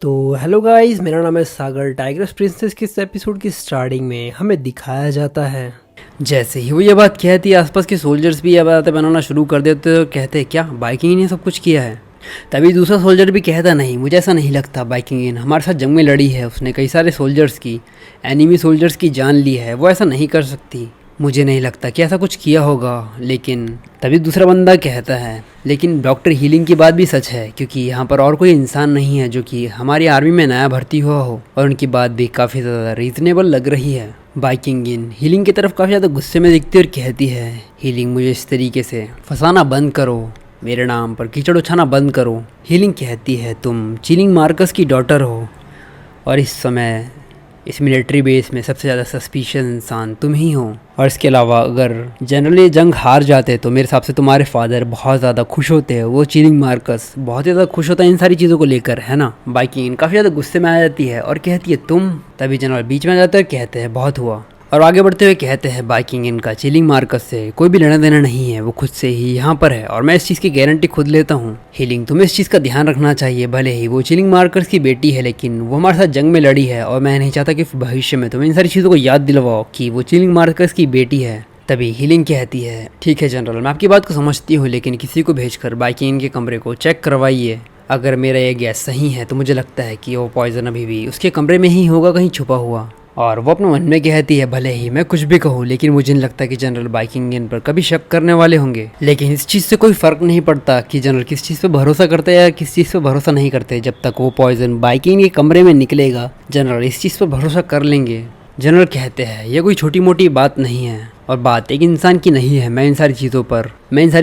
तो hello guys, मेरा नाम है सागर। टाइग्रेस प्रिंसेस के इस एपिसोड की स्टार्टिंग में हमें दिखाया जाता है जैसे ही वो ये बात कहती है, आसपास के सोल्जर्स भी ये बातें बनाना शुरू कर देते और कहते हैं क्या बाइकिंग ने सब कुछ किया है। तभी दूसरा सोल्जर भी कहता नहीं, मुझे ऐसा नहीं लगता, बाइकिंग इन हमारे साथ जंग में लड़ी है, उसने कई सारे सोल्जर्स की एनिमी सोल्जर्स की जान ली है, वो ऐसा नहीं कर सकती, मुझे नहीं लगता कि ऐसा कुछ किया होगा। लेकिन तभी दूसरा बंदा कहता है लेकिन डॉक्टर हीलिंग की बात भी सच है, क्योंकि यहाँ पर और कोई इंसान नहीं है जो कि हमारी आर्मी में नया भर्ती हुआ हो, और उनकी बात भी काफ़ी ज़्यादा रीजनेबल लग रही है। बाइकिंग इन हीलिंग की तरफ काफ़ी ज़्यादा गुस्से में दिखती और कहती है हीलिंग मुझे इस तरीके से फंसाना बंद करो, मेरे नाम पर कीचड़ उछाना बंद करो। हीलिंग कहती है तुम चिलिंग मार्कस की डॉटर हो और इस समय इस मिलिट्री बेस में सबसे ज़्यादा सस्पिशियस इंसान तुम ही हो, और इसके अलावा अगर जनरली जंग हार जाते तो मेरे हिसाब से तुम्हारे फादर बहुत ज़्यादा खुश होते हैं, वो चिलिंग मार्कस बहुत ज़्यादा खुश होता है इन सारी चीज़ों को लेकर, है ना। बाइकिंग काफ़ी ज़्यादा गुस्से में आ जाती है और कहती है तुम। तभी जनरल बीच में आ जाता है, कहते हैं बहुत हुआ, और आगे बढ़ते हुए कहते हैं बाइकिंग इनका चिलिंग मार्कस से कोई भी लेना देना नहीं है, वो खुद से ही यहाँ पर है और मैं इस चीज़ की गारंटी खुद लेता हूँ। हीलिंग तुम्हें इस चीज़ का ध्यान रखना चाहिए, भले ही वो चिलिंग मार्कस की बेटी है लेकिन वो हमारे साथ जंग में लड़ी है, और मैं नहीं चाहता कि भविष्य में तुम्हें इन सारी चीज़ों को याद दिलवाओ कि वो चिलिंग मार्कस की बेटी है। तभी हीलिंग कहती है ठीक है जनरल, मैं आपकी बात को समझती हूँ, लेकिन किसी को भेजकर बाइकिंग के कमरे को चेक करवाइए। अगर मेरा ये गैस सही है तो मुझे लगता है कि वो पॉइजन अभी भी उसके कमरे में ही होगा, कहीं छुपा हुआ। और वो अपने मन में कहती है भले ही मैं कुछ भी कहूँ, लेकिन मुझे नहीं लगता कि जनरल बाइकिंग इन पर कभी शक करने वाले होंगे। लेकिन इस चीज़ से कोई फ़र्क नहीं पड़ता कि जनरल किस चीज़ पे भरोसा करते हैं या किस चीज़ पे भरोसा नहीं करते, जब तक वो पॉइजन बाइकिंग के कमरे में निकलेगा जनरल इस चीज़ पर भरोसा कर लेंगे। जनरल कहते हैं यह कोई छोटी मोटी बात नहीं है, और बात एक इंसान की नहीं है। मैं इन सारी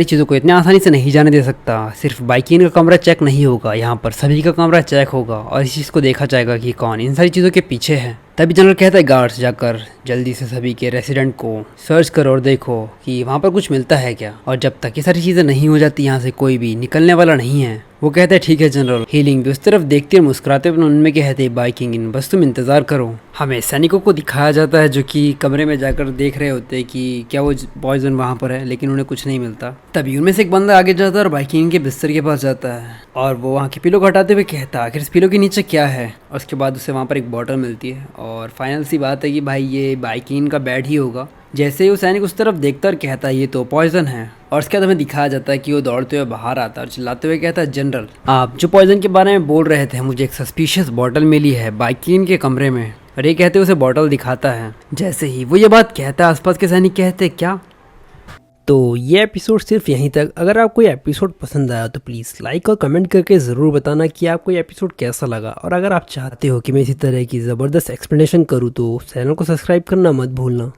चीज़ों को इतने आसानी से नहीं जाने दे सकता। सिर्फ बाइकिंग का कमरा चेक नहीं होगा, यहाँ पर सभी का कमरा चेक होगा और इस चीज़ को देखा जाएगा कि कौन इन सारी चीज़ों के पीछे है। तभी जनरल कहता है गार्ड्स जाकर जल्दी से सभी के रेसिडेंट को सर्च करो और देखो कि वहाँ पर कुछ मिलता है क्या, और जब तक ये सारी चीज़ें नहीं हो जाती यहाँ से कोई भी निकलने वाला नहीं है। वो कहते हैं ठीक है जनरल। हीलिंग भी उस तरफ देखते और मुस्कुराते अपने उनमें कहते हैं बाइकिंग इन बस तुम इंतज़ार करो। हमें सैनिकों को दिखाया जाता है जो कि कमरे में जाकर देख रहे होते हैं कि क्या वो पॉइजन वहाँ पर है, लेकिन उन्हें कुछ नहीं मिलता। तभी उनमें से एक बंदा आगे जाता है और बाइकिंग के बिस्तर के पास जाता है, और वो वहाँ की पिलो को हटाते हुए कहता है आखिर इस पिलो के नीचे क्या है। और उसके बाद उसे वहाँ पर एक बॉटल मिलती है, और फाइनल सी बात है कि भाई ये बाइकिंग का बेड ही होगा। जैसे ही वो सैनिक उस तरफ देखता और कहता है ये तो पॉइजन है, और उसके बाद हमें दिखाया जाता है कि वो दौड़ते हुए बाहर आता है और चिल्लाते हुए कहता है जनरल आप जो पॉइजन के बारे में बोल रहे थे, मुझे एक सस्पिशियस बॉटल मिली है बाइकिंग के कमरे में। और ये कहते हुए उसे बॉटल दिखाता है। जैसे ही वो ये बात कहता है आसपास के सैनिक कहते हैं क्या। तो ये एपिसोड सिर्फ यहीं तक। अगर आपको ये एपिसोड पसंद आया तो प्लीज़ लाइक और कमेंट करके ज़रूर बताना कि आपको ये एपिसोड कैसा लगा, और अगर आप चाहते हो कि मैं इसी तरह की ज़बरदस्त एक्सप्लेनेशन करूँ तो चैनल को सब्सक्राइब करना मत भूलना।